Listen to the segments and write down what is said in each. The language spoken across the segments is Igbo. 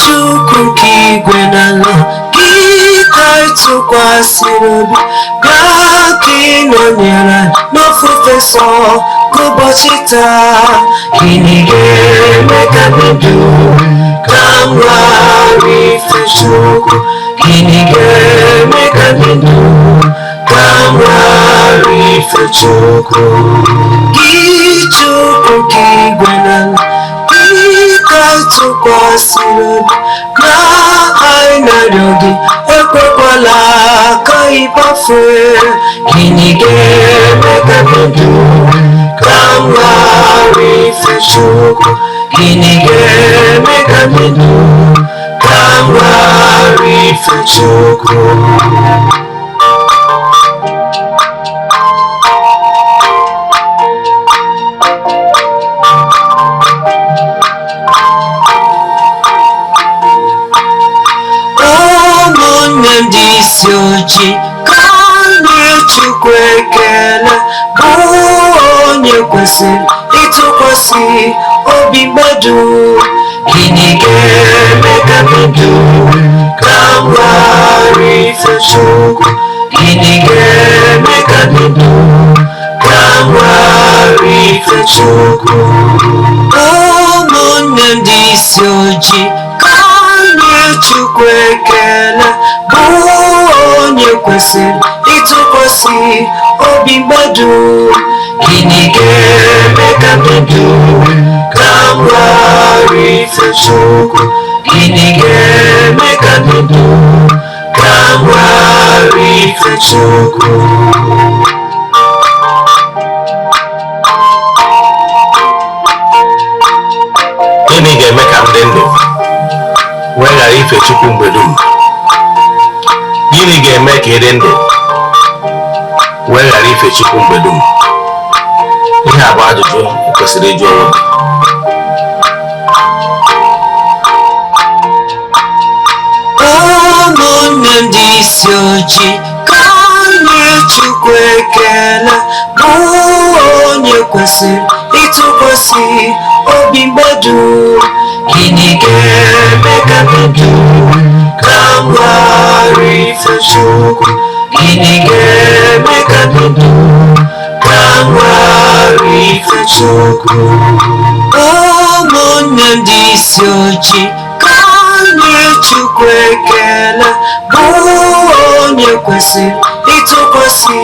Chukwu kigwe na lo kita tụkwasịrị gaa ka ị nọnyere n'ofufe nsọ ụbọchị taa. Gịnị ga-eme ka ndụ ka m ghara ife Chukwu? Gịnị ga-eme ka ndụ ka m ghara ife Chukwu? Gị Chukwu kigwe na lo ka tụkwasịrị obi na anyị na-arịọ gị, ekwekwala ka ị gbafee. Gịnị ga-eme ka ndụ ka m ghara ife Chukwu? Gịnị ga-eme ka ndụ ka m ghara ife Chukwu? Ndị isi ojii ka anyị Chukwu ekele, bụ onye kwesịrị ịtụkwasị obi mmadụ. Gịnị ga-eme ka ndụ ka m ghara ife Chukwu? Gịnị ga-eme ka ndụ ka m ghara ife Chukwu? Ụmụnne ndị isi ojii ka anyị Chukwu ekele, bụ onye kwesịrị ịtụkwasị obi mmadụ. Gịnị ga-eme ka ndụ ka m ghara ife Chukwu? Gịnị ga-eme ka ndụ ka m ghara ife Chukwu? Gịnị ga-eme ka ndị ndụ wee ghara ife Chukwu mgbe dum? Gịnị ga-eme ka ịdị ndụ wee ghara ife Chukwu mgbe dum? Ihe a bụ ajụjụ kwesịrị ịjụ onwe gị. Ụmụnne ndị isi ojii ka anyị Chukwu ekele, bụ onye kwesịrị ịtụkwasị obi mmadụ. Gịnị ga-eme ka ndụ ka m ghara ife Chukwu? Gịnị ga-eme ka ndụ ka m ghara ife Chukwu? Ụmụnne ndị isi ojii ka anyị Chukwu ekele, bụ onye kwesịrị ịtụkwasị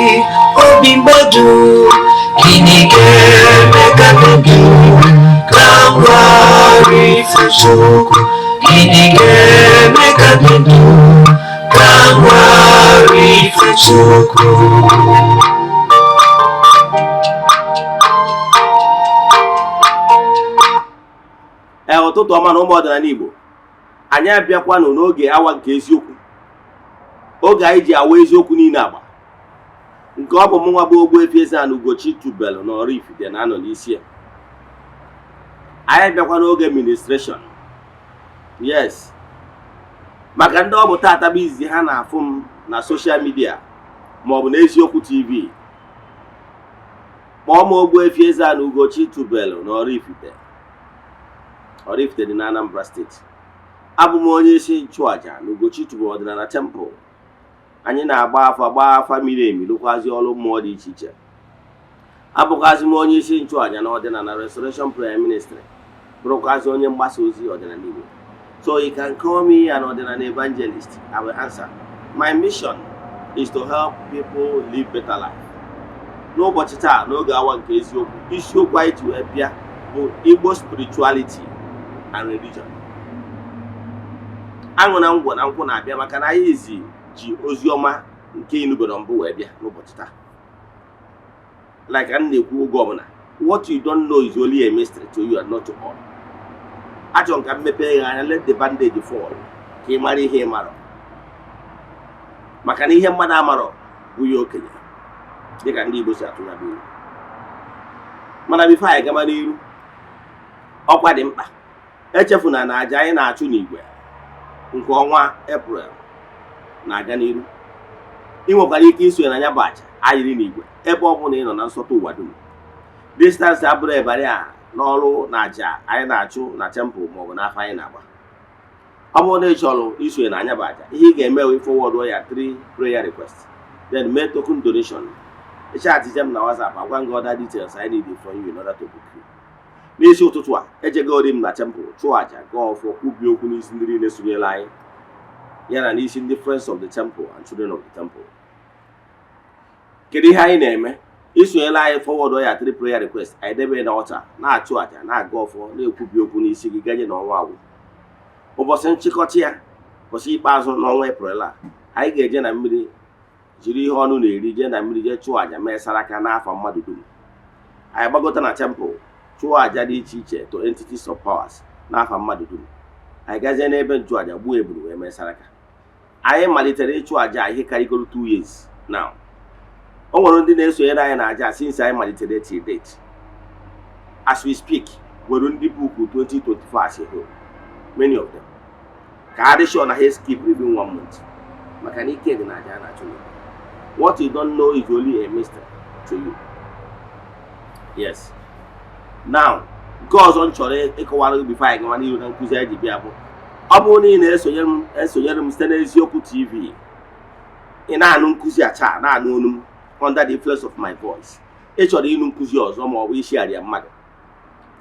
obi mmadụ. Gịnị ga-eme ka ndụ ka m ghara ife Chukwu? Gịnị ga-eme ka ndụ ka m ghara ife Chukwu? Ụtụtụ ọma na ụmụ ọdịnala Igbo, anyị abịakwanụ n'oge awa nke eziokwu, oge anyị ji awa eziokwu niile agba, nke ọ bụ mụnwa bụ Ogbuefi Eze-Ana Ugochitubelu na Oraifite na-anọ n'isi ya. Anyị bịakwa n'oge ministration, yes, maka ndị ọ bụ tata bụ izizi ha na-afụ m na soshal midia maọbụ na Eziokwu TV. Kpọọ m Ogbuefi Eze-Ana Ugochitubelu na Oraifite. Oraifite dị na Anambra steeti. Abụ m onye isi nchụaja na Ugochitubelu ọdịnala temple. Anyị na-agba afa miri emi, lụkwazi ọrụ mmụọ dị iche iche. Abụkwazi m onye isi nchụaja na ọdịnala Restoration Prayer Ministry, bụrụkwazi onye mgbasa ozi ọdịnala Igbo. So you can call me an ordinary evangelist. I will answer. My mission is to help people live better life. N'ụbọchị taa n'oge awa nke eziokwu, isiokwu anyị ji wee bịa bụ Igbo spirituality and religion. Aṅụ na ngwọ na nkwụ na-abịa maka na anyị ji ozi ọma nke inubere mbụ wee bịa n'ụbọchị taa. Like a na-ekwu oge ọbụla, what you don't know is only a mystery to you and not to all. Achọ ka mmepe ya anya, let the bandage fall, ka ị mara ihe ị marọ. Maka na ihe mmadụ amarọ bụ ya okenye, dịka ndị Igbo si atụ ya bụ ilu. Mana bifo anyị gama n'iru, ọkwa dị mkpa. Echefuna na aja anyị na-achụ n'igwe nke ọnwa April na-aga n'iru. Ị nwekwara ike isonye na ya bụ aja ayịrị n'igwe ebe ọ bụla ị nọ na nsọtụ ụwa dum. Distance abụrụ ebere a n'ọrụ na aja anyị na-achụ na temple maọbụ n'afọ anyị na-agba. ọ bụrụ na ị chọrọ isonye na anya bụ aja, ihe ị ga-eme wee forward ya 3 prayer requests, then make token donation. Chat them na WhatsApp, agwa gị other details I need from you in order to book you. N'isi ụtụtụ a, ejegori m na temple chụọ aja gaa ọfọ kwubi okwu n'isi ndị niile sonyere anyị ya na n'isi ndị friends of the temple and children of the temple. Kedu ihe anyị na-eme? Isonyela anyị forward ya 3 prayer requests, anyị debe na altar, na-achụ aja, na-aga ọfọ, na-ekwubi okwu n'isi gị ganye n'ọnwa agwụ. Ụbọchị nchịkọta ya, ụbọchị ikpeazụ n'ọnwa April a, anyị ga-eje na mmiri jiri ihe ọnụ na-eri jee na mmiri jee chụọ aja mee saraka n'afọ mmadụ dum. Anyị gbagota na temple chụọ aja dị iche iche to entities of powers n'afọ mmadụ dum. Anyị gazie n'ebe nchụ aja gbuo ebulu wee mee saraka. Anyị malitere ịchụ aja ihe karịgoro 2 years now. O nwere ndị na-esonyere anyị na aja since anyị malitere till date. As we speak, nwere ndị buku 2024 as a whole, many of them. Ka adị sure na ha skip even 1 month. Maka na ike dị na aja na-achụ. What you don't know is only a mystery to you. Yes. Now, God on chore ịkọwara before I go n'ihu na nkụzi anyị ji bịa bụ. Ọ bụrụ na ị na-esonyere m site n'eziokwu TV, ị na-anụ nkụzi a taa, na-anụ olu m under the influence of my voice. Ị chọrọ ịnụ nkụzi ọzọ ma ọ bụ isi arịa mmadụ,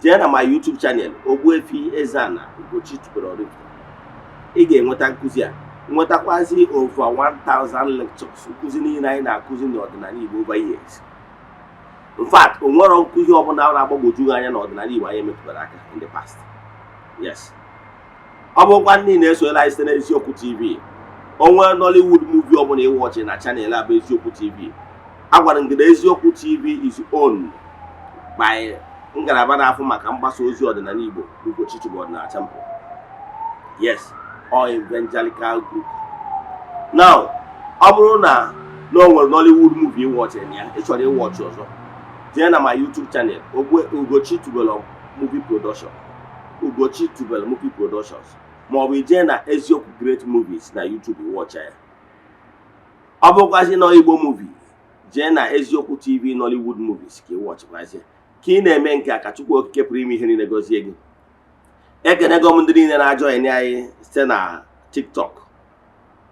jee na my YouTube channel Ogbuefi Eze-Ana ugochitubelu. Ị ga-enweta nkụzi a. Nwetakwazi over 1000 lectures nkụzi niile anyị na-akụzi n'ọdịnala Igbo over years. In fact, o nwere nkụzi ọbụla na-agbagwoju anya n'ọdịnala Igbo anyị metụtara aka in the past. Yes. Ọ bụkwa ndị na-esonyela anyị site n'eziokwu TV. O nwere Nollywood movie ọbụla ịwọchị na channel a bụ eziokwu TV. Agwara m gị na eziokwu TV is owned by ngalaba na-afụ maka mgbasa ozi ọdịnala Igbo Ugochitubelu ọdịnala temple. Yes. Or evangelical group. Now, ọ bụrụ na o nwere Nollywood movie watching ya, ị chọrọ ịwatch ọzọ, jee na my YouTube channel Ugochitubelu movie production, Ugochitubelu movie productions, ma ọ bụ jee na eziokwu great movies na YouTube watch ya. Ọ bụkwazi na Igbo movie, jee na eziokwu TV Nollywood movies ka watch kwazi. Ka ị na-eme nke a ka Chukwu Okike pụrụ ime ihe niile gọzie gị. Ekenego m ndị niile na-ajoin anyị site na TikTok.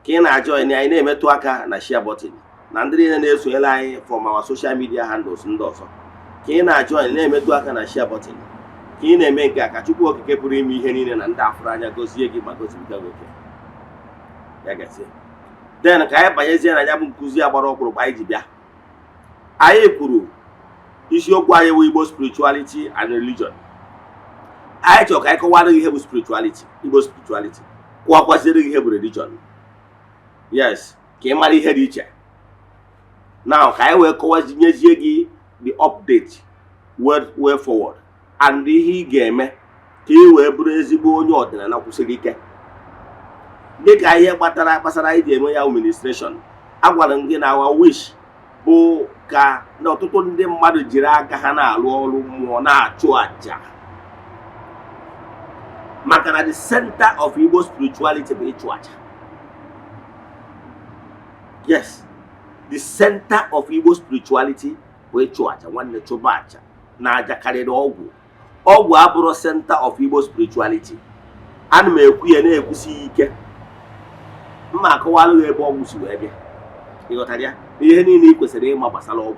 Ka ị na-ajoin anyị na-emetụ aka na share button, na ndị niile na-esonyere anyị from our social media handles ndị ọzọ. Ka ị na-ajoin na-emetụ aka na share button. Ka ị na-eme nke a ka Chukwu Okike pụrụ ime ihe niile na ndị afụrụ anya gọzie gị ma gọzipụta gị oke. Ya gazie. Then ka anyị banyezie na ya bụ nkụzi agbara ọkpụrụkpụ anyị ji bịa. Anyị kwuru isiokwu anyị bụ Igbo spirituality and religion. I chọrọ ka anyị kọwara ihe bụ spirituality, Igbo spirituality, kọwakwaziri ihe bụ religion. Yes, ka ị mara ihe dị iche. Now, ka anyị wee kọwazinyezie gị the update way forward and ihe ị ga-eme ka ị wee bụrụ ezigbo onye ọdịnala kwụsịrị ike. Dịka ihe kpasara anyị ji eme ya administration, agwara m gị na our wish bụ ka na ọtụtụ ndị mmadụ jiri aka ha na-alụ ọrụ mmụọ na-achụ aja. Maka na the center of Igbo spirituality bụ ịchụ aja. Yes, the center of Igbo spirituality bụ ịchụ aja. Nwanne chụba aja na aja karịrị ọgwụ. Ọgwụ abụrụ center of Igbo spirituality. Ana m ekwu ya na-ekwusi ike. Mma akọwalụ ebe ọgwụ si wee bịa. Ịghọtara ya? Ihe niile ị kwesịrị ịma gbasara ọgwụ.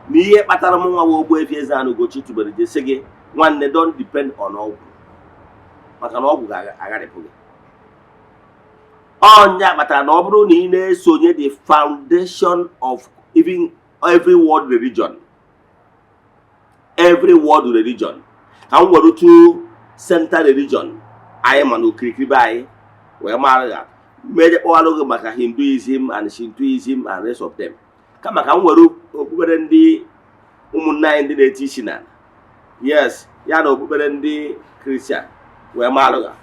Na ihe kpatara m nwa bụ Ogbuefi Eze-Ana Ugochitubelu ji sị gị, nwanne don't depend on ọgwụ. Maka na ọgwụ ga-agharịpụ gị. Ọnya kpatara na ọ bụrụ na ị na-esonye the foundation of even every world religion. Every world religion. Ka m were two center religion anyị ma na okirikiri anyị wee mara ya. Mmejọ kpọwalụ gị maka Hinduism and Shintoism and rest of them. Kama ka m were okpukpere ndị ụmụnne anyị ndị na-eti isi na. Yes, ya na okpukpere ndị Christian. Where Malaga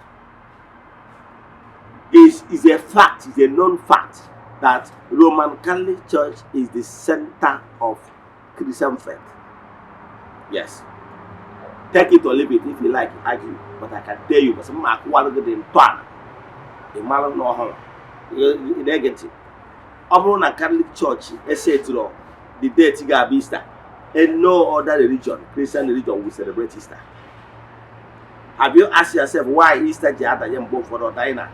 is a fact, is a known fact that Roman Catholic Church is the center of Christian faith. Yes. Take it or leave it if you like, argue. But I can tell you, because I'm not going to a man no harm. You get it. Over Catholic Church, etc. The date of Easter, and no other religion, Christian religion, will celebrate Easter. Have you asked yourself why Easter ji adanye mgbe ụfọdụ ọdanye na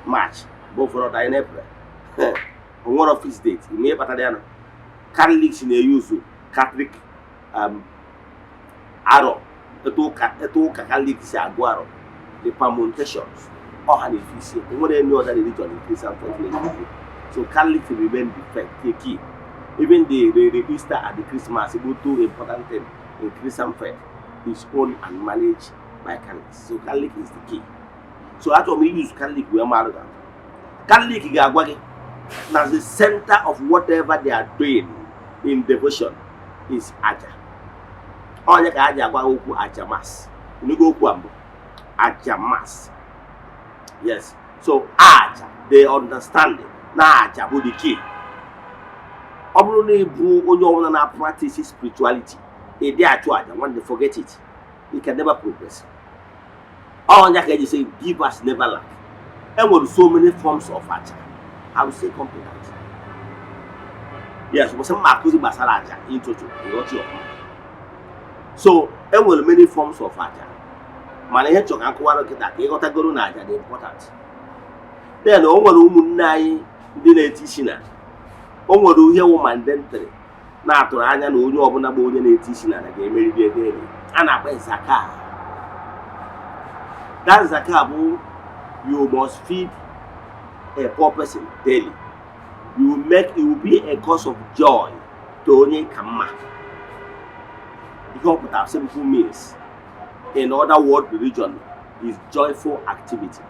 March, mgbe ụfọdụ ọdanye na April? On one of his dates, ime kpatara ya na Catholics na-use Catholic arọ, etu ụka Catholic si agụ arọ, the permutations, ọha na-efe isi, enwere any other religion in Christian faith. So Catholics remain the key. Even the Easter and the Christmas, the two important things in Christian faith is owned and managed by Catholics. So Catholic is the key. So that's why we use Catholic, we are married. Catholic is the center of whatever they are doing in devotion is Aja. Onye ka Aja agwa okwu Aja Mass. You go okwu Aja Mass. Yes. So Aja, they understand it. Na Aja bụ the key. Ọ bụrụ na ịbụ onye ọbụla na practice spirituality, ị dị achụ aja, when they forget it, you can never progress. Onye ka eji say give us never lack. And with so many forms of aja, I would say competent. Yes, but some akuzi basara aja into to so and with many forms of aja. Mana ihe chọrọ akụwara kịta ka ịghọtagoro na aja dị important. Then o nwere ụmụnne anyị ndị na-eti isi na o nwere ihe wụ mandatory na-atụrụ anya na onye ọbụla bụ onye na-eti isi na ga-emeriri ego a na-akpa zaka. That zaka bụ you must feed a poor person daily. It will be a cause of joy to onye kama. Because that simple means in other world religion is joyful activity.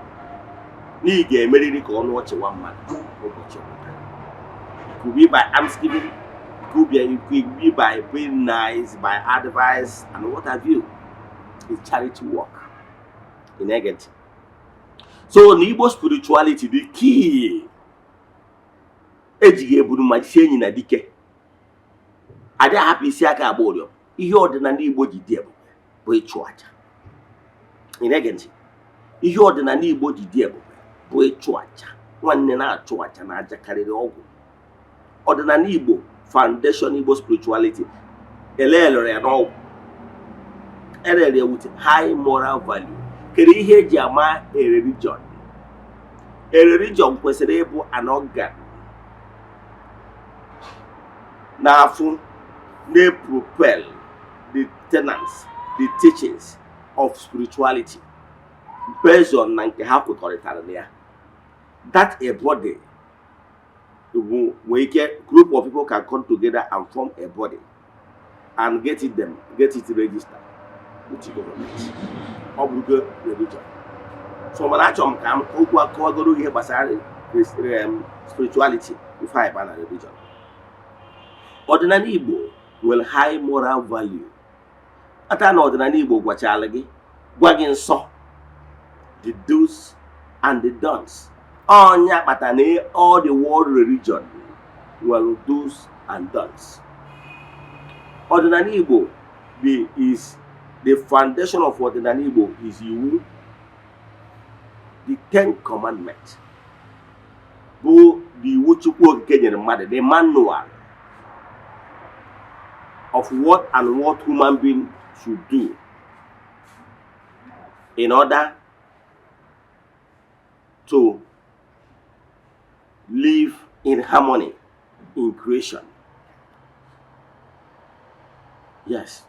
Ni ga-emeriri ka ọnụ ọchị one man ụbọchị. It could be by almsgiving, it could be by being nice, by advice, and what have you. It's charity work. In Egent. So in Igbo spirituality, the key ejighị eburu ma sie enyi na dike. Adị hapụ isi aka abụọ rịọ. Ihe ọdịnala Igbo ji dị ebube bụ ịchụ aja. In Egent. Ihe ọdịnala Igbo ji dị ebube bụ ịchụ aja. Nwanne na-achụ aja na aja karịrị ọgwụ. Ọdịnala Igbo, foundation Igbo spirituality, elelere ya n'ọgwụ. Elelere with high moral value. Kedu ihe eji ama a religion? A religion kwesịrị ịbụ an organ na-afụ na-propel the tenets, the teachings of spirituality based on na nke ha kwekọrịtara na ya. That a body, where a group of people can come together and form a body and get it registered with the government. Obugo religion. So when I come okwu ihe gbasara spirituality before I ban religion. Ordinary Igbo will high moral value. Ata na ordinary Igbo gwachala gị, gwa gị nsọ, the do's and the don'ts. Onya kpata na all the world religion will do's and don'ts. Ordinary Igbo is the foundation of Ordinary Igbo is you, the 10 commandments. Bụ the iwu Chukwu Okike nyere mmadụ, the manual of what and what human being should do in order to live in harmony in creation. Yes.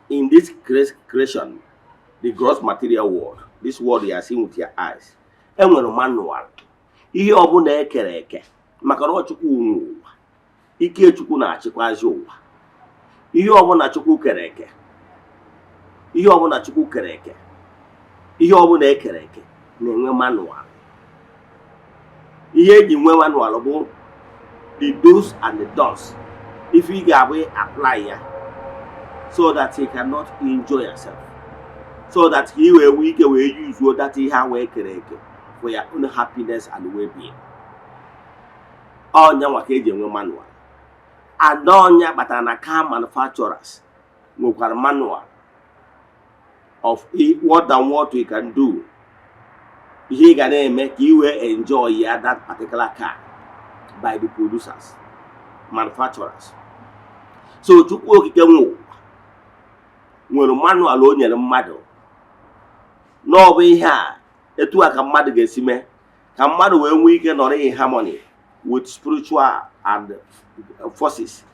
In this creation, the gross material world, this world you are seeing with your eyes, enwere manual. Ihe ọbụla ekere eke, maka na Chukwu nwe ụwa. Ike Chukwu na-achịkwazi ụwa. Ihe ọbụla Chukwu kere eke. Ihe ọbụla Chukwu kere eke. Ihe ọbụla ekere eke na-enwe manual. Ihe eji nwe manual bụ the do's and the don'ts. If you ga-abụ apply ya, so that he cannot enjoy yourself, so that he will use what that he has for your own happiness and well-being. Onya waka eji enwe manual. Adonya batana car manufacturers nwekwara manual of what and what we can do. Ihe ga na-eme ka you will enjoy that particular car by the producers, manufacturers. So Chukwu Okike nwere manual o nyere mmadụ No be here. Etu a ka mmadụ ga-esi mee ka mmadụ wee nwee ike nọrọ in harmony with spiritual and forces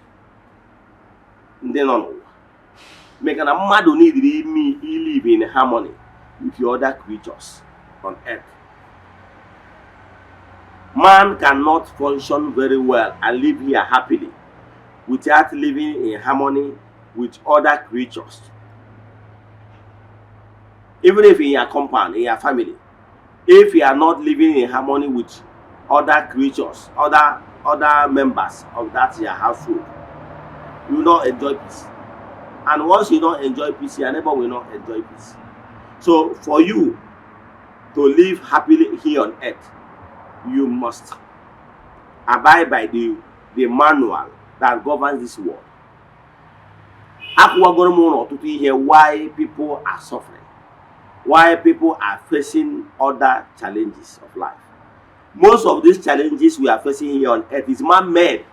ndị nọ n'ụwa. Maka na mmadụ neediri live in harmony with the other creatures on earth. Man cannot function very well and live here happily without living in harmony with other creatures. Even if in your compound, in your family, if you are not living in harmony with other creatures, other members of that your household, you will not enjoy peace. And once you don't enjoy peace, your neighbor will not enjoy peace. So for you to live happily here on earth, you must abide by the manual that governs this world. Why people are suffering, why people are facing other challenges of life. Most of these challenges we are facing here on earth is man-made.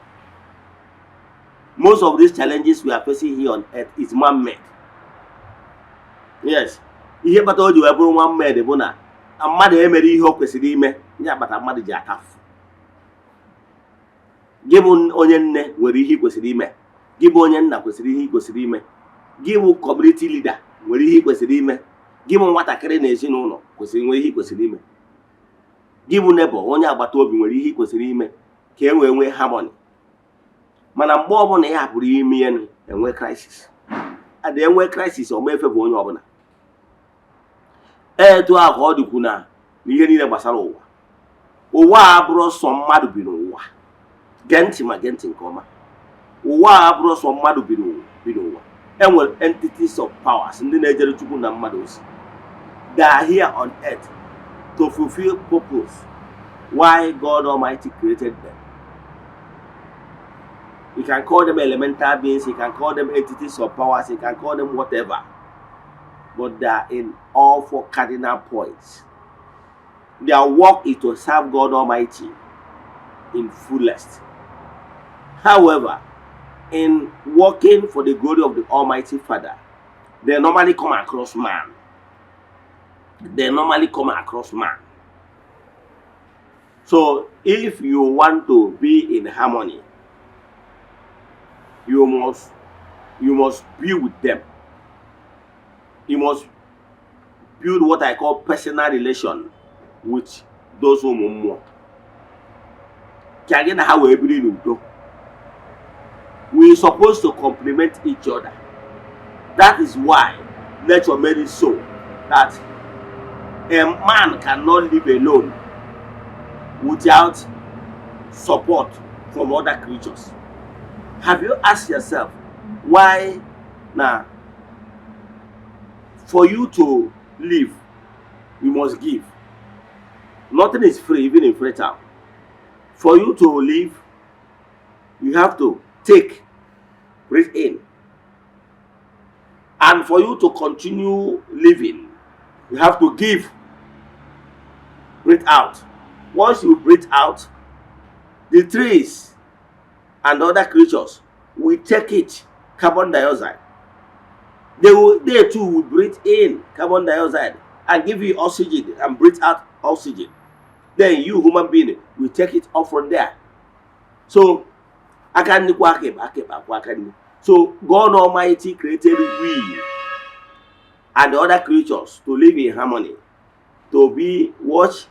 Most of these challenges we are facing here on earth is man-made. Yes. Ihe kpata o ji wee bụrụ man-made bụ na mmadụ emere ihe o kwesịrị ime, nye akpata mmadụ ji atafu. Gị bụ onye nne nwere ihe kwesịrị ime, gị bụ onye nna kwesịrị ihe kwesịrị ime, gị bụ community leader nwere ihe kwesịrị ime, gị bụ nwatakịrị na ezinụlọ kwesịrị nwere ihe kwesịrị ime, gị bụ neighbor onye agbata obi nwere ihe kwesịrị ime ka e wee nwee harmony. Mana mgbe ọbụla ya hapụrụ ime ya enwe crisis. Ada enwe crisis ọ mefe bụ onye ọbụla. Etu ahụ ọ dịkwu na ihe niile gbasara ụwa. Ụwa a bụrụ sọ mmadụ bi n'ụwa. Gee ntị ma gee ntị nke ọma. Ụwa a bụrụ sọ mmadụ bi n'ụwa. Enwere entities of powers ndị na-ejere Chukwu na mmadụ ozi. They are here on earth to fulfill purpose why God Almighty created them. You can call them elemental beings, you can call them entities of powers, you can call them whatever. But they are in all four cardinal points. Their work is to serve God Almighty in fullest. However, in working for the glory of the Almighty Father, they normally come across man. So if you want to be in harmony, you must be with them. You must build what I call personal relation with those whom you know. We are supposed to complement each other. That is why nature made it so that a man cannot live alone without support from other creatures. Have you asked yourself why now? For you to live, you must give. Nothing is free, even in free town. For you to live, you have to take, breathe in. And for you to continue living, you have to give, breathe out. Once you breathe out, the trees and other creatures will take it, carbon dioxide. They too will breathe in carbon dioxide and give you oxygen and breathe out oxygen. Then you, human being, will take it off from there. So, so God Almighty created we and the other creatures to live in harmony, to watch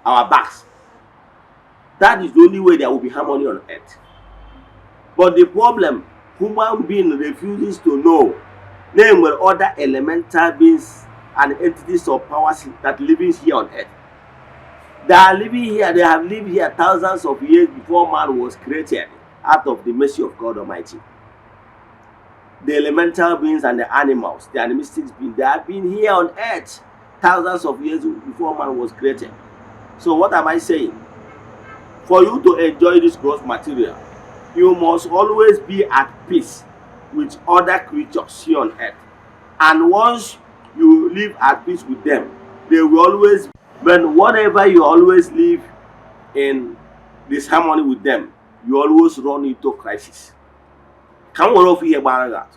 our backs. That is the only way there will be harmony on earth. But the problem, human being refuses to know. Then were other elemental beings and entities of powers that living here on earth. They are living here, they have lived here thousands of years before man was created out of the mercy of God Almighty. The elemental beings and the animals, the animistic beings, they have been here on earth thousands of years before man was created. So what am I saying? For you to enjoy this gross material, you must always be at peace with other creatures here on earth. And once you live at peace with them, they will always, when whatever you always live in this harmony with them, you always run into crisis. Can we all hear about that?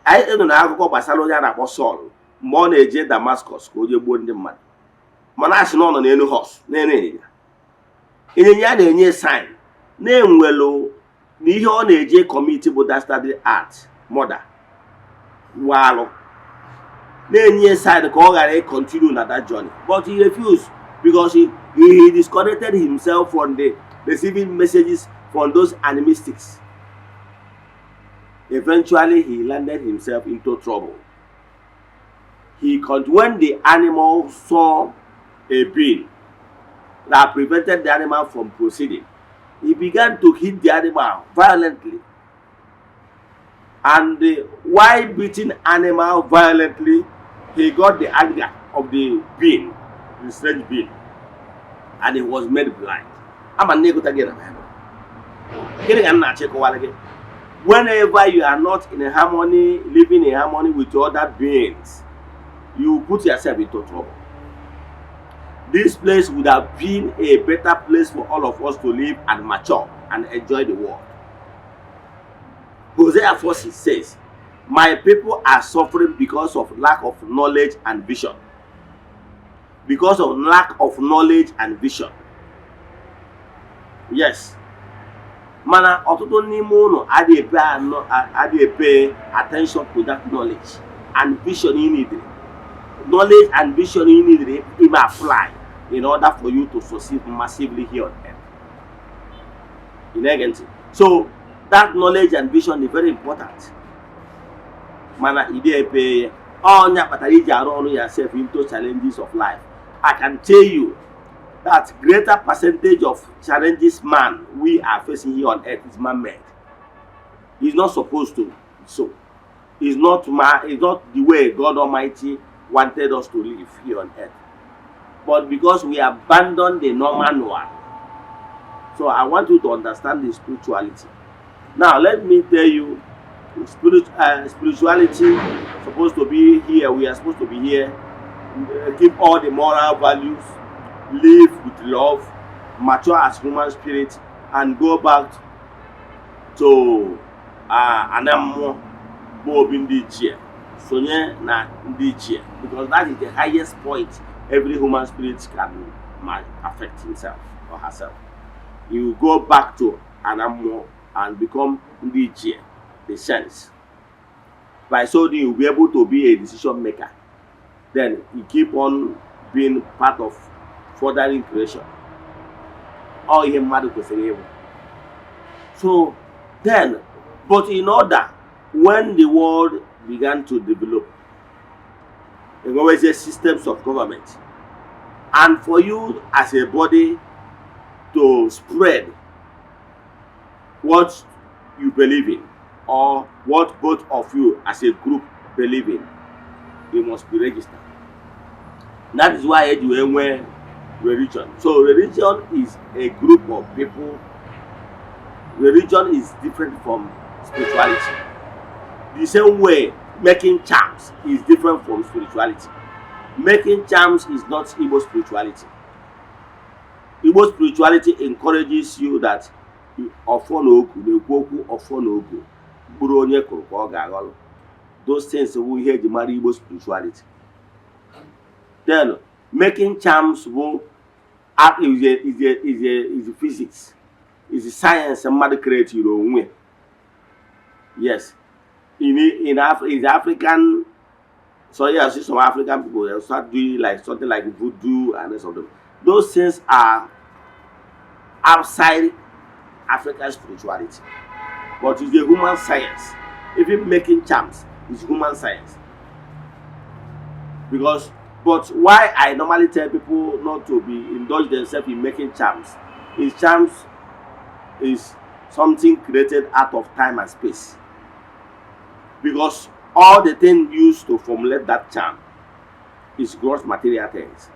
I don't know how to go by Saloja and Apostle. mgbe ọ na-eje Damascus ka o jee gbuo ndị mmadụ, mana asị na ọ nọ n'elu horse na-ere ịnyịnya. Ịnyịnya na-enye sign na-enwelu na ihe ọ na-eje commit bụ dastardly act, murder, walụ, na-enye sign ka ọ ghara continue na that journey, but he refused because he disconnected himself from the receiving messages from those animistics. Eventually, he landed himself into trouble. When the animal saw a being that prevented the animal from proceeding, he began to hit the animal violently. And while beating animal violently, he got the anger of the being, the strange being, and he was made blind. I'm a negative again. Whenever you are not in a harmony, living in harmony with other beings, you put yourself into trouble. This place would have been a better place for all of us to live and mature and enjoy the world. Hosea 4:6 says, my people are suffering because of lack of knowledge and vision. Because of lack of knowledge and vision. Yes. Mana ọtụtụ n'ime unu adịghị pay attention to that knowledge and vision you need. Knowledge and vision you need to apply in order for you to succeed massively here on earth. So that knowledge and vision is very important. Mana idea pay all yourself into challenges of life. I can tell you that greater percentage of challenges we are facing here on earth is man-made. It's not supposed to be so. It's not the way God Almighty wanted us to live here on earth. But because we abandoned the normal one. So I want you to understand the spirituality. Now let me tell you, spirituality is supposed to be here. We are supposed to be here. Keep all the moral values, live with love, mature as human spirit, and go back to anamo in the chair. Sonye na the chair, because that is the highest point every human spirit can affect himself or herself. You go back to anamo and become the chair, the sense. By so doing, you'll be able to be a decision maker. Then you keep on being part of furthering creation. All him mad. So then, but in order, when the world began to develop, there always systems of government, and for you as a body to spread what you believe in, or what both of you as a group believe in, you must be registered. That is why you have religion. So religion is a group of people. Religion is different from spirituality. The same way making charms is different from spirituality. Making charms is not Igbo spirituality. Igbo spirituality encourages you that you those things we hear the Igbo spirituality. Then making charms is a physics, is a science and mother create your own way. Yes. In African, so yeah, I see some African people they'll start doing like something like voodoo and rest of them. Those things are outside African spirituality. But it's a human science. Even making charms is human science. But why I normally tell people not to indulge themselves in making charms is charms is something created out of time and space. Because all the things used to formulate that charm is gross material things.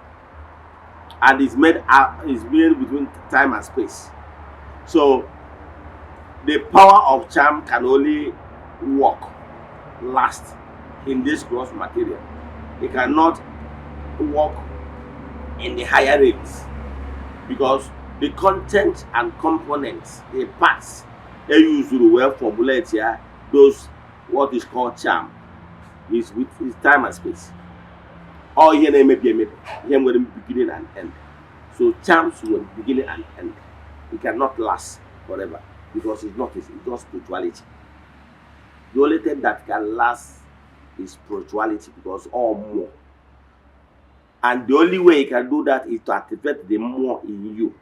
And it's made between time and space. So the power of charm can only last in this gross material. It cannot work in the higher rates because the content and components, the parts they use to well formulate here, those what is called charm is with time and space. All here maybe here with beginning and end. So charms will beginning and end. It cannot last forever because it's not spirituality. The only thing that can last is spirituality because all more. And the only way you can do that is to activate the more in you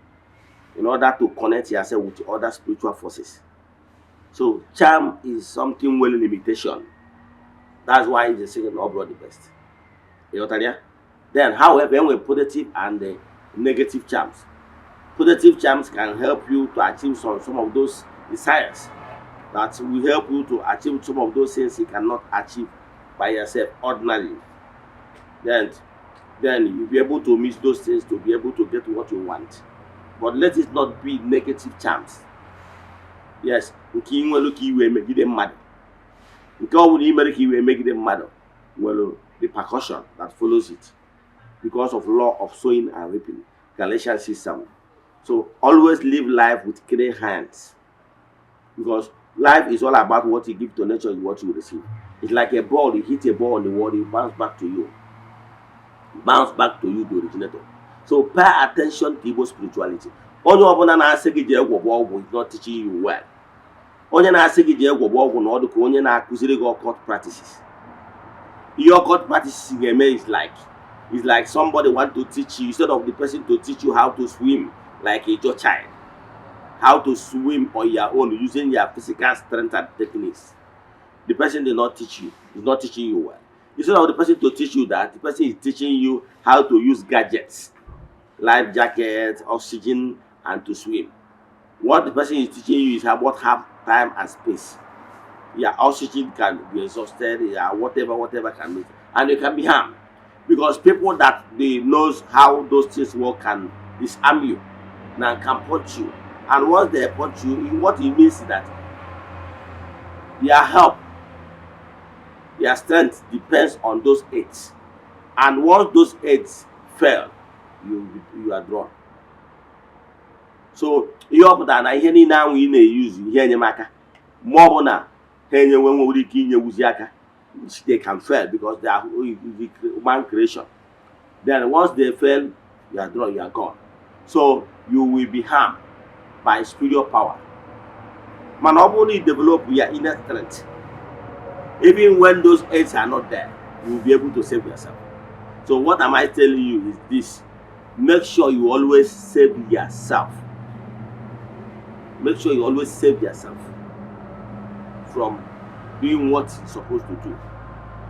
in order to connect yourself with other spiritual forces. So charm is something well limitation. That's why it's the second overall the best. You know what I mean? Then, however, when we positive and negative charms, positive charms can help you to achieve some of those desires. That will help you to achieve some of those things you cannot achieve by yourself ordinarily. Then you'll be able to miss those things to be able to get what you want. But let it not be negative charms. Yes, nke inwelu ka iwe megide mmadụ. Nke ọ bụla imere ka iwe megide mmadụ nwere repercussion that follows it because of law of sowing and reaping. Galatians 6:7. So always live life with clean hands. Because life is all about what you give to nature and what you receive. It's like a ball, you hit a ball on the wall, it bounces back to you. Bounce back to you, the originator. So pay attention to Igbo spirituality. Onye ọbụla na-asị gị jee gwọgwọ ọgwụ is not teaching you well. Onye na-asị gị jee gwọgwọ ọgwụ na ọdụ ka onye na-akụziri gị occult practices. Your occult practices is like somebody want to teach you instead of the person to teach you how to swim like a child. How to swim on your own using your physical strength and techniques. The person did not teach you. Is not teaching you well. Instead of the person to teach you that, the person is teaching you how to use gadgets, life jackets, oxygen, and to swim. What the person is teaching you is about time and space. Yeah, oxygen can be exhausted, yeah, whatever can be, and you can be harmed. Because people that they knows how those things work can disarm you, and can punch you. And once they punch you, what it means is that their help, their strength depends on those aids. And once those aids fail, you are drawn. So you up that I hear now we use here in Maka. More than when we which they can fail because they are human creation. Then once they fail, you are drawn, you are gone. So you will be harmed by spiritual power. Man, only develop your inner strength. Even when those aids are not there, you will be able to save yourself. So what am I telling you is this: make sure you always save yourself. Make sure you always save yourself from doing what you're supposed to do.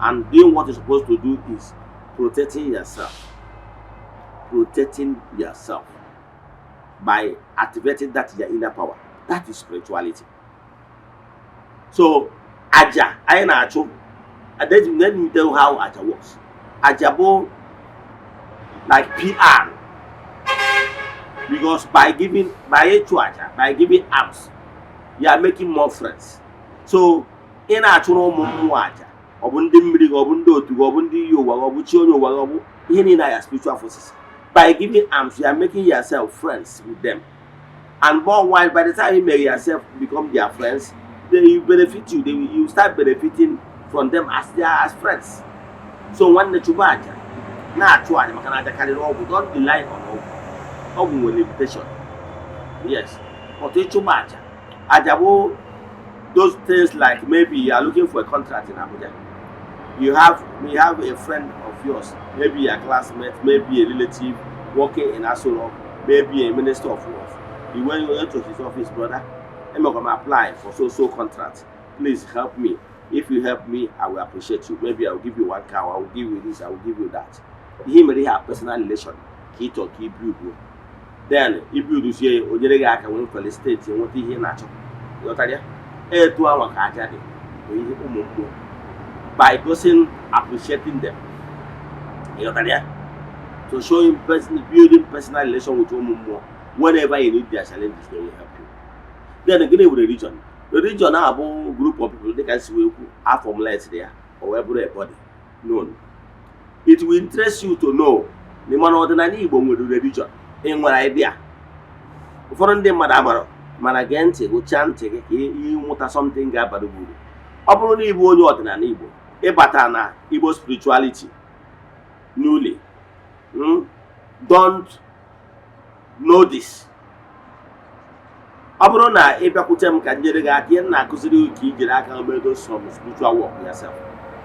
And doing what you're supposed to do is protecting yourself. Protecting yourself by activating that your inner power. That is spirituality. So Aja, I know. Let me tell you how Aja works. Ajabo like PR. Because by giving arms, you are making more friends. So in actual Aja, spiritual forces. By giving arms, you are making yourself friends with them. And more while by the time you make yourself become their friends, they benefit you. You start benefiting from them as friends. So when the chubaja, na chuaja makanaja kalirobu, don't rely on ogun limitation. Yes, but the chubaja, ajabo, those things like maybe you are looking for a contract in Abuja. We have a friend of yours, maybe a classmate, maybe a relative working in Asolo, maybe a minister of works. You went to his office, brother. I'm going to apply for so contract. Please help me. If you help me, I will appreciate you. Maybe I will give you 1 car, I will give you this, I will give you that. He may have personal relation. He talk, he build. Then he build this year, Ojerega can win for the state, and what he hear natural. You know what I mean? By person appreciating them. You know what I mean? So showing building personal relation with more. Whenever you need their challenges, they will help you. Then again with religion. Religion now have a group of people they can see who are formulated there or everybody known. It will interest you to know the man ordinary Igbo with religion. In what idea? For them, Madamaro, Managente, go chant, you want something about the good. Upon Igbo, ordinary Igbo, Ebatana, Igbo spirituality. newly don't know this. Ọ bụrụ na ị bịakwute m ka nyere gị aka, ihe m na-akụziri ka ijiri aka medo some spiritual work yourself.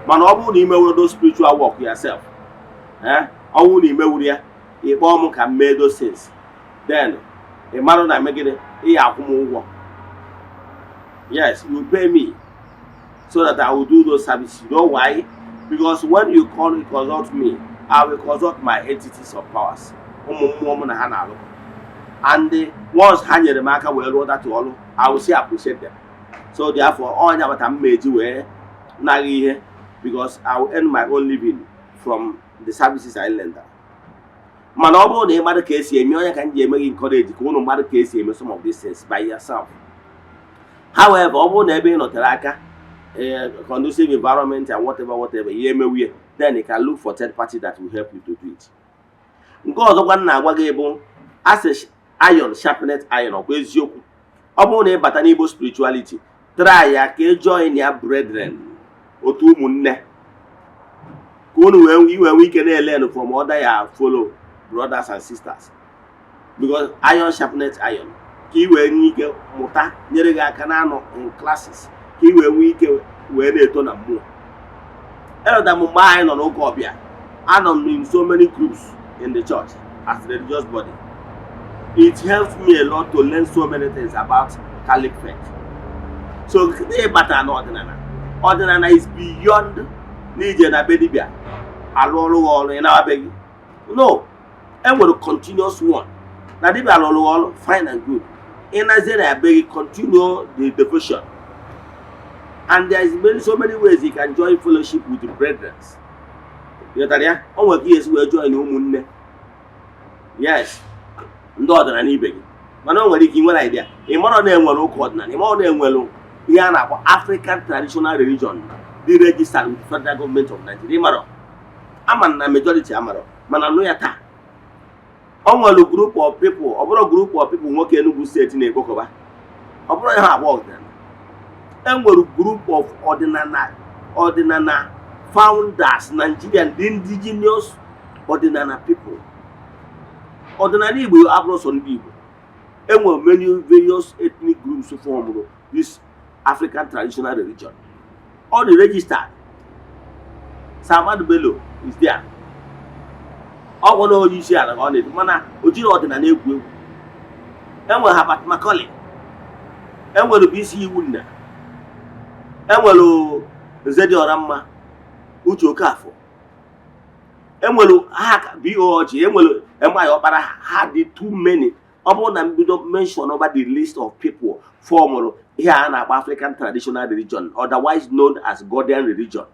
Mana ọ bụrụ na imewe those spiritual work yourself, ọ bụrụ na imewuru ya, ị kpọọ m ka m mee those things, then ị mara na megide ị akwụ m ụgwọ. Yes, you pay me so that I will do those services. You know why? Because when you consult me, I will consult my entities of powers. And once ha nyere m aka wee rụọ that ọrụ, I will still appreciate them. So therefore, all nya bata m meji wee naghị ihe, because I will earn my own living from the services I render. Mana ọ bụrụ na ị mara ka esi eme, onye ka m ji eme gị encourage ka unu mara ka esi eme some of these things by yourself. However, ọ bụrụ na ebe ị nọtere aka, conducive environment and whatever, ihe emewie, then you can look for third party that will help you to do it. Nke ọzọkwa m na-agwa gị bụ, as iron sharpened iron, ọkwa eziokwu. Ọ bụrụ na ị bata n'Igbo spirituality, try ya ka ị join ya brethren, otu ụmụnne, ka unu wee nwee ike na-learn from other ya follow brothers and sisters, because iron sharpened iron, ka ị wee nwee ike mụta, nyere gị aka na anọ in classes, ka ị wee nwee ike wee na-eto na mmụọ. Elda m mgbe anyị nọ n'ụka ọbịa, anọ m in so many groups in the church as a religious body. It helps me a lot to learn so many things about Catholic faith. So ordinana is beyond nije na bedibia alolu olu in our baby. No, and we'll continuous one. Now dibia alolu fine and good. In Nigeria, beg continue the devotion. And there is so many ways you can join fellowship with the brethren. You know, on years we join umunne. Yes. Ndị ọdịnala ibe gị, mana o nwere ike inwere idea ịmara na enwere ụka ọdịnala, ịmara na enwere ihe a na-akpọ African traditional religion dị registered with the federal government of Nigeria. Ịmara ama na majority amara, mana nụ ya taa o nwere group of people, ọ bụrụ group of people nwoke Enugu steeti na-ekpokọba, ọ bụrụ ha abụọ ọdịnala. Enwere group of ọdịnala founders, Nigerian indigenous ọdịnala people. Ordinary Igbo abroad on Igbo. And many various ethnic groups form this African traditional religion. All the registered. Samad Bello is there. All one of you share on it. Mana Oji ordinary Igbo. And we'll have at Macaulay. And we'll be see Wunda. And we'll Zedi Orama Ucho Kafo. And we'll hack BOG. And we'll had the too many. Upon we don't mention over the list of people form here in African traditional religion, otherwise known as Godian religion.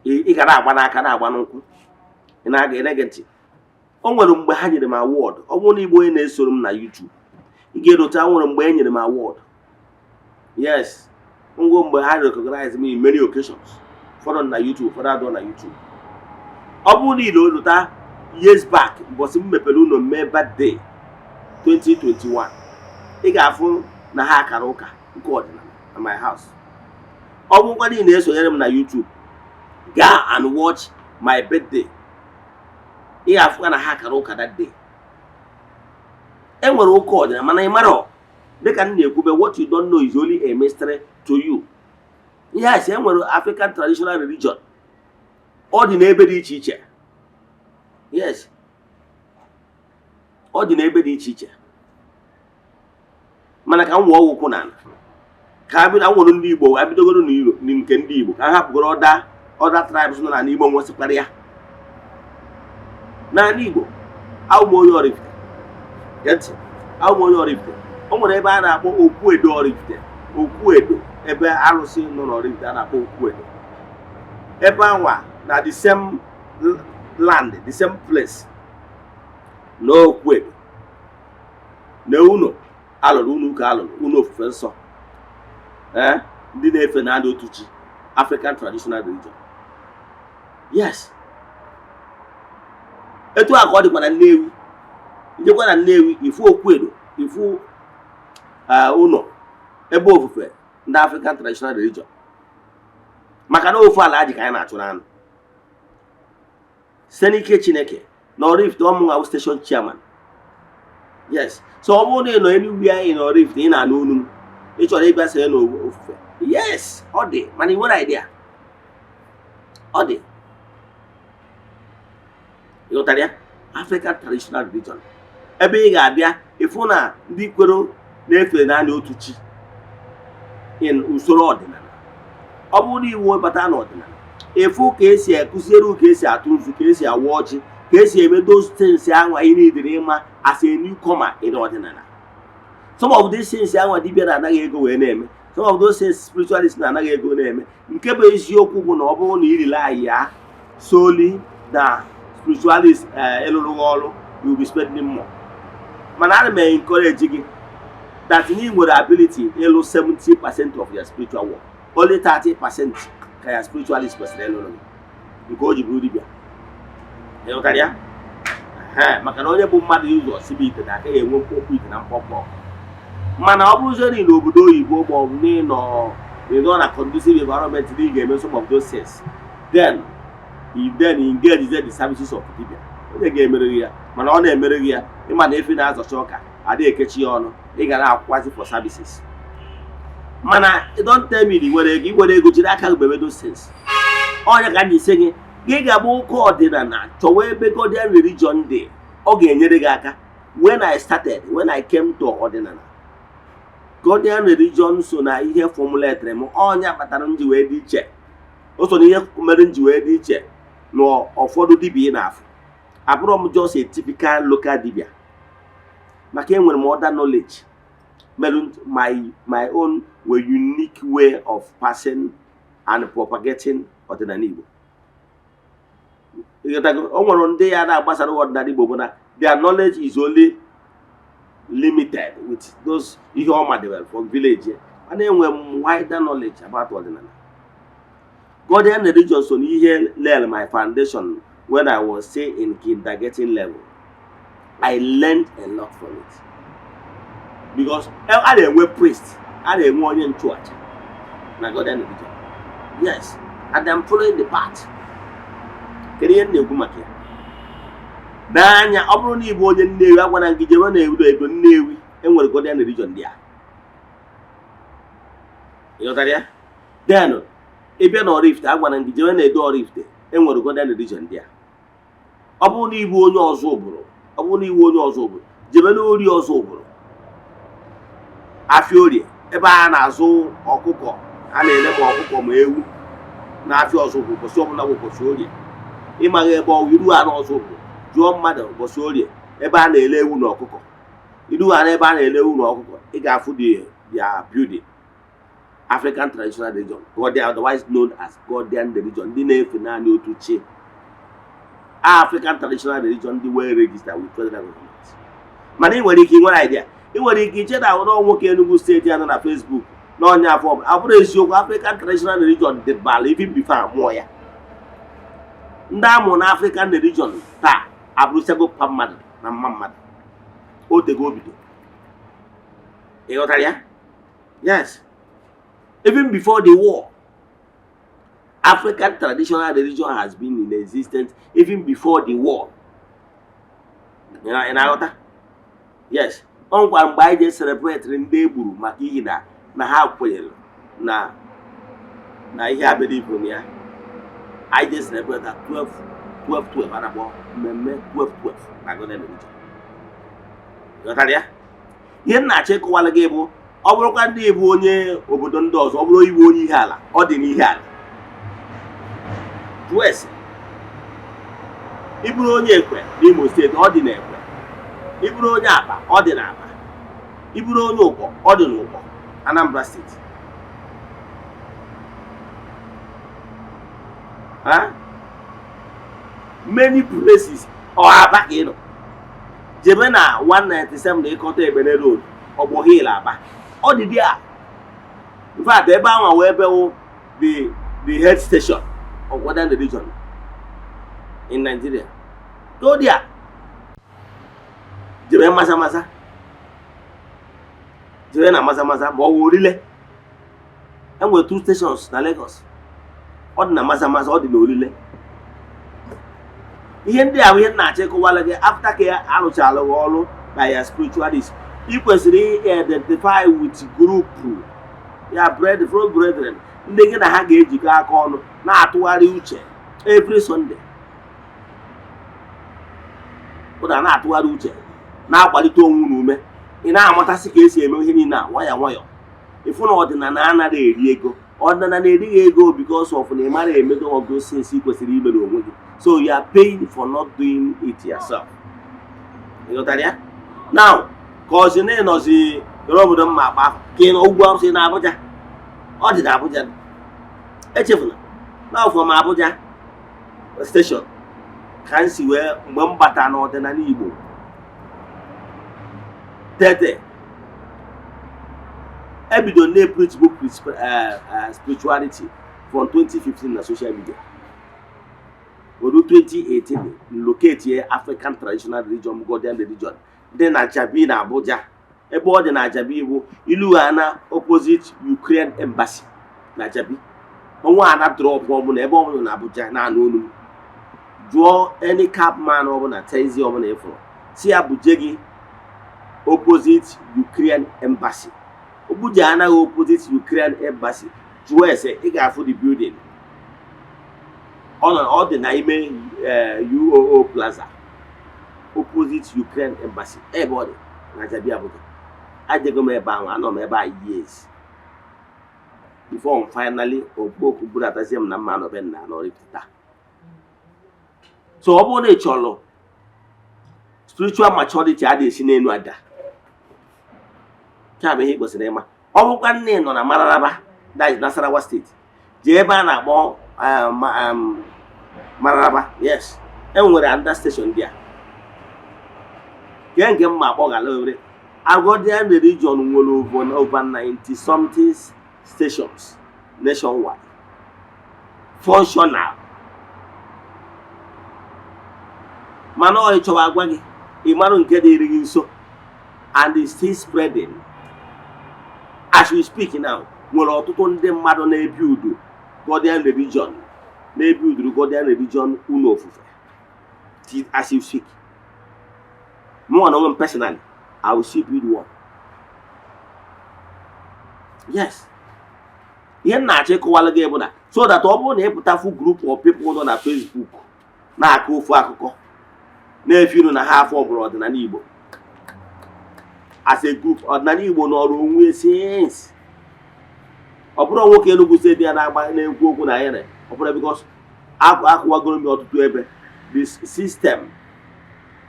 I onwere mgbe ha nyere m award, ọ bụrụ na Igbo onye na-esoro m na YouTube, ị ga-erute nwere mgbe e nyere m award. Yes, mgbe ha recognize me in many occasions. Fọdụ na YouTube, fọdụ adọ na YouTube. Ọ bụrụ na ilo lụta years back, but m mepere ụlọ mee birthday 2021. Ị ga-afụ na ha akara ụka nke ọdịnala na my house. Ọ bụrụkwa na ị na-esonyere m na YouTube, gaa and watch my birthday. Ị ga-afụ na ha akara ụka that day. E nwere ụka ọdịnala mana ị mara dịka m na-ekwube, what you don't know is only a mystery to you. Yes, e nwere African traditional religion. Ọ dị n'ebe dị iche iche. Yes. Ọ dị n'ebe dị iche iche. Mana ka m wụọ ụkwụ n'ala. Ka a bido nwere ndị Igbo, a bidogoro nke ndị Igbo, ka ha hapụgoro other tribes nọ n'ala Igbo nwesịkwara ya. N'ala Igbo, awụ m onye Oraifite. Get awụ m onye Oraifite. O nwere ebe a na-akpọ Ogbuefi Oraifite. Ogbuefi, ebe arụsị nọ n'Oraifite a na-akpọ Ogbuefi. Ebe anwa na the same land, the same place. No Ogbuefi. Na uno alụrụ unu ka alụrụ unu ofufe nsọ. Ndị na-efe na ndị otu chi, African traditional religion. Yes. Etu a ka ọ dịkwa na Nnewi. Njekwa na Nnewi, ifu Ogbuefi, ifu uno ebe ofufe ndị African traditional religion. Maka na ofu ala aji ka anyị na-achụ n'anụ. Senike Chineke, Oraifite Omunga station chairman. Yes. So omo no anywhere in Oraifite in anunu. Each or every say no. Yes, all day. Man, what idea? All day. You know that African traditional religion. Ebe ga abia ifu na ndi kwero na-efe na otu chi in usoro ọdịnala. Ọ bụrụ na iwu bata na ọdịnala, efu ka esi ekuziere ka esi atụ nzu, ka esi awa ọjị, ka esi eme those things ahụ anyị niile ịma as a newcomer in ọdịnala. Some of these things ahụ dibịa na-anaghị ego wee na-eme. Some of those things spiritualists na-anaghị ego na-eme. Nke bụ eziokwu bụ na ọ bụrụ na irila anyị ya solely na spiritualists elụrụ ọrụ, you will be spending more. Mana ana m encourage gị that you need ability elu 70% of your spiritual work. Only 30% ka your spiritualist kwesịrị elu nke o ji bụrụ dibịa. Ịghọtara ya? Maka na onye bụ mmadụ ụzọ sibe ite na agaghị enwe mkpọkpọ ite na mkpọkpọ. Mana ọ bụrụzori n'obodo oyibo ma ọ bụ n'ịnọ na conducive environment na ị ga-eme some of those things, then engage the services of dibịa. Onye ga-emere ya, mana ọ na-emere ya ịma na efi na-azọcha ọka adịghị ekechi ya ọnụ, ị ga na-akwụkwazị for services. Mana don't tell me iwere ego jiri aka gbebe those things. Onye ka anyị sị gị ga-agba ụka ọdịnala chọwa ebe Godian religion dị, ọ ga-enyere gị aka. When I came to ọdịnala, Godian religion so na ihe formulated m onye kpatara nji wee dị iche. O so na ihe mere nji wee dị iche na ụfọdụ dibịa na-afụ. Abụrụ m just a typical local dibia. Maka enwere m other knowledge. My own were unique way of passing and propagating ọdịnala Igbo. O nwere ndị ya na-agbasara ọdịnala Igbo bụ na their knowledge is only limited with those ihe ọma developed from village. And enwere m wider knowledge about ọdịnala. Godian religion so na ihe lere my foundation. When I was say in kindergarten level, I learned a lot from it. Because I didn't wear priest, I didn't want in church. And I got that religion. Yes, and I'm following the path. Keriye na-egwu maka ya. N'anya ọ bụrụ na ịbụ onye Nnewi, agwana gị jewe na edo Nnewi, enwere Godian religion dị a. Ịghọtara ya? Then ebe na Oraifite, agwana gị jewe na edo Oraifite, enwere Godian religion dị a. Ọ bụrụ na ịbụ onye ọzọ ụbụrụ, jebe n'ori ọzọ ụbụrụ. Afịa orie, ebe a na-azụ ọkụkọ, a na-ele ma ọkụkọ ma ewu na afịa ọzọ ụbụrụ, ụbọchị ọbụla bụ ụbọchị orie. Ịmaghị ebe ọ iru ha n'ọzọ ụbụrụ, jụọ mmadụ ụbọchị orie, ebe a na-ele ewu na ọkụkọ. Iru ha n'ebe a na-ele ewu na ọkụkọ, ị ga-afụ their building. African traditional religion, otherwise known as Godian religion, ndị na-efe naanị otu chi. African traditional religion dị well registered with federal government. Mana ị nwere ike nwere idea. Ị nwere ike iche na ụlọ nwoke Enugu steeti anọ na Facebook na onye afọ ọbụla. Ọ bụrụ eziokwu, African traditional religion dị bala even before amụọ ya. Ndị amụ na African religion taa abụrụsego pa mmadụ na mma mmadụ. O tego obido. Ị ghọtara ya? Yes. Even before the war, African traditional religion has been in existence even before the war. You know? Yes. Ọnkwa mgbe anyị celebrate ndị egburu maka ihi na ha kwenyere na ihe abịrị ibu ya. I celebrate at 12 a na-akpọ mmemme 12 na Godian religion. Ghọtara ya? Ihe m na-achọ ịkọwara gị bụ ọ bụrụkwa ndị Igbo onye obodo ndị ọzọ, ọ bụrụ Igbo onye ihe ala, ọ dị n'ihe ala. West. Ịbụrụ onye Ekwe n'Imo steeti, ọ dị n'Ekwe. Ịbụrụ onye Aba, ọ dị n'Aba. Ịbụrụ onye Ụkpọ, ọ dị n'Ụkpọ, Anambra steeti. Many places ọ Aba ka ị nọ. Jebe na 197 na ịkọta Egbene Road, Ogbo Hill Aba. Ọ dị there. In fact, ebe ahụ wee ebe the head station of Godian religion in Nigeria. Go there. Jebe Maza. Jebe na Maza ma ọ wụ Orile. E nwere 2 stations na Lagos. Ọ dị na Maza, ọ dị na Orile. ihe ndị a ihe na-achịkọwala gị after ka ya arụchala ọrụ by ya spiritualist. Ị kwesịrị identify with group ya brethren ndị gị na ha ga-ejikọ aka ọnụ na-atụgharị uche every Sunday. Ụda na-atụgharị uche na-akwalite onwe n'ume. Ị na-amatasị ka esi eme ihe niile a nwayọ. Ịfụ na ọdịnala anaghị eri ego. Ọdịnala na-erighị ego because of na ị mara emedo ọgụ since ị kwesịrị ime n'onwe gị. So you are paying for not doing it yourself. You got that? Now, cause you know the obodo mma akpa ka ị nọ ugwu Awụsa na Abuja. Ọ dị na Abuja. Echefuna. Now from Abuja station ka m si wee mgbe m bata n'ọdịnala Igbo. Tete. Ebido na-preach book spirituality from 2015 na social media. Oru 2018 locate here African traditional religion, Godian religion. Then na Jabi na Abuja. Ebe ọ dị na Jabi bụ Eze-Ana opposite Ukraine embassy na Jabi. Onwe ana drop ọ bụ na ebe ọ bụ na Abuja na anụ jụọ any cap man ọ bụ na Tezi ọ bụ na efo. Si Abuja gị opposite Ukraine embassy. Eze-Ana opposite Ukraine embassy. Jụọ ese ị ga-afụ the building. Ọ dị na ime UOO Plaza opposite Ukraine embassy. Ebe ọ dị na Jabi Abuja. Ajego m ebe ahụ, anọ m ebe a years before finally Ogbuefi budatazie m na mma anọ be nna n'Oraifite. So ọ bụrụ na ị chọrọ spiritual maturity adịghị esi n'elu ada. Ka bụ ihe kwesịrị ịma. Ọ bụkwa nne nọ na Mararaba, that is Nasarawa State. Jee ebe a na-akpọ Mararaba, yes. Enwere under station there. Nke mma akpọ galore. Agodian religion nwere over 90 something stations nationwide. Functional. Mana ọ chọwa agwa gị, ị mara nke dịrị gị nso, and it's still spreading. As we speak now, nwere ọtụtụ ndị mmadụ na-ebi udo Godian religion, na-ebi udo Godian religion unu ofufe. As you speak, more than one personally, I will see build one. Yes. Ihe na-achịkọwala gị bụ na so that ọ bụrụ na ịpụta full group of people nọ na Facebook na-akọ ofu akụkọ na-efiru na ha afọ ọbụla ọdịnala Igbo. As a group, ọdịnala Igbo n'ọrụ onwe since. Ọ bụrụ nwoke Enugu Steeti ya na-agba na-ekwu okwu na ya, ọ bụrụ because akụwagoro m ọtụtụ ebe. This system,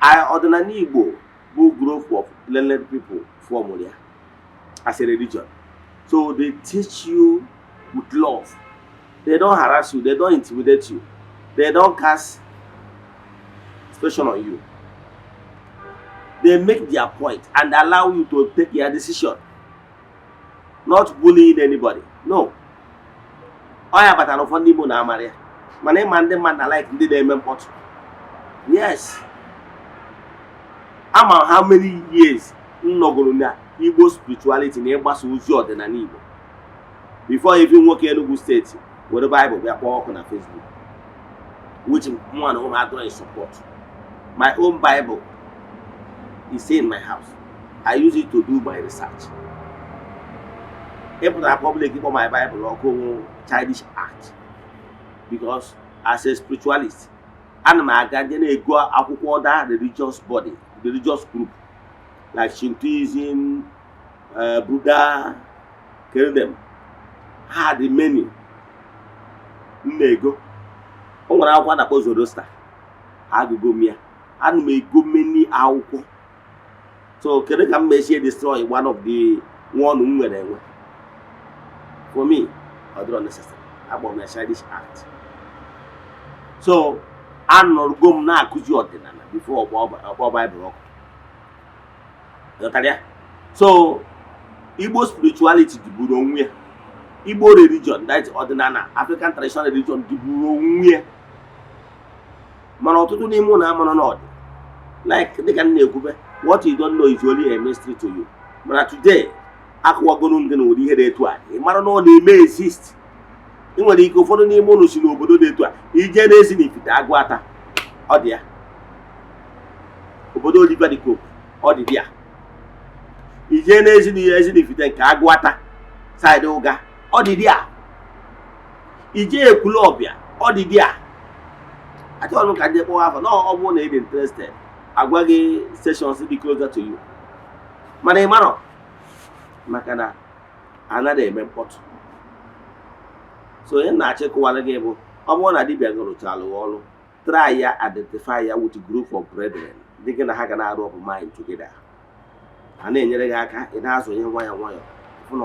ọdịnala Igbo bụ group of learned people form ya as a religion. So they teach you with love. They don't harass you. They don't intimidate you. They don't cast pressure on you. They make their point and allow you to take your decision. Not bullying anybody. No. Oya bata no fondi mo na amaria. Mane mande man na like ndị na-eme mkpọtụ. Yes. Ama how many years nnọgoro na Igbo spirituality na ịgbasa ozi ọdịnala Igbo. Before even nwoke Enugu State were Bible bịa kpọọ ọkụ na Facebook. Which one of my in support. My own Bible is in my house. I use it to do my research. If I public for my Bible or go childish act, because as a spiritualist, and my guardian go akwụkwọ other religious body, religious group like Shintoism, Buddha, kill them. Had many. Nego. O nwere akwụkwọ na Zoroaster. Agụgo mia. And may go many akwụkwọ. So kedu ka m mechie destroy one of the one nwere enwe. For me, I don't necessary about my childish act. So anọrọgo m na-akụzi ọdịnala before ọgbọ Bible ọkụ. So Igbo spirituality dịburu onwe ya. Igbo religion, that is ọdịnala, African traditional religion dịburu onwe ya. Mana ọtụtụ n'ime ụlọ amụrụ n'ọdị. Like dịka m na-ekwube, what you don't know is only a mystery to you. But today, akụwagoro m gị na ụdị ihe dị etu a. Ị mara na ọ na-eme exist. Ị nwere ike ụfọdụ n'ime ụlọ si n'obodo dị etu a. Ije na-esi n'Ifite Agụata. ọ dị ya. Obodo Oliver dị Coke ọ dị ya. Ije n'Ezi-Ifite nke Agụata side Ụga ọ dị ya. Ije Ekwulọbịa ọ dị ya. Achọrọ m ka ndị kpọọ afọ na ọ bụrụ na ị dị interested agwa gị stations dị closer to you, mana ị marọ maka na anaghị eme mkpọtụ. So onye na-achọ ịkụwara gị bụ ọ bụrụ na dibịa gị rụchala ọrụ, try ya identify ya with group of brethren dị gị na ha ga na-arụ ọrụ mind together. Ha na-enyere gị aka ị na-azụnye nwayọ nwayọ fụ na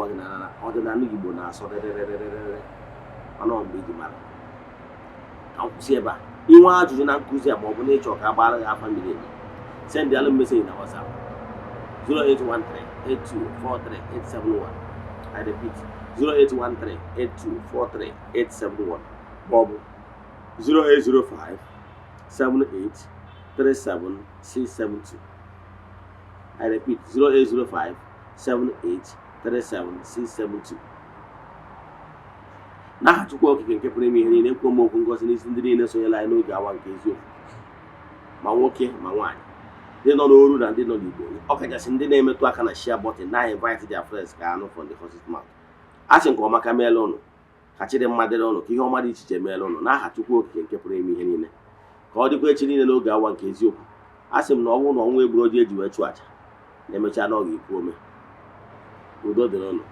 ọdịnala Igbo na-asọ rịrịrịrịrị ọnụ mgbe iji mara. Ka nkwụsị ebe a. Inwe ajụjụ na nkụzi a ma ọ bụ na ịchọ ka agbara gị afa mmiri emi, send alụ message na WhatsApp 08138243871. I repeat 08138243871 maọbụ 08057837672. I repeat 08057837672. N'aha Chukwu Okike nke pụrụ ime ihe niile, ekwo m okwu ngozi n'isi ndị niile sonyela anyị n'oge awa nke eziokwu, ma nwoke ma nwaanyị, ndị nọ n'oru na ndị nọ n'Igbo, ọkachasị ndị na-emetụ aka na share button na invite their friends ka anụ from the horse's mouth. Asị nke ọma ka meela ụnụ, ka Chidimma dịrị ụnụ, ka ihe ọma dị iche iche meela ụnụ n'aha Chukwu Okike nke pụrụ ime ihe niile. Ka ọ dịkwa echi niile n'oge awa nke eziokwu. Asị m na ọ bụrụ na ọnwa egburu oji eji wee chụọ aja, na-emecha na ọ ga-ekwu ome. Udo dịrị ụnụ.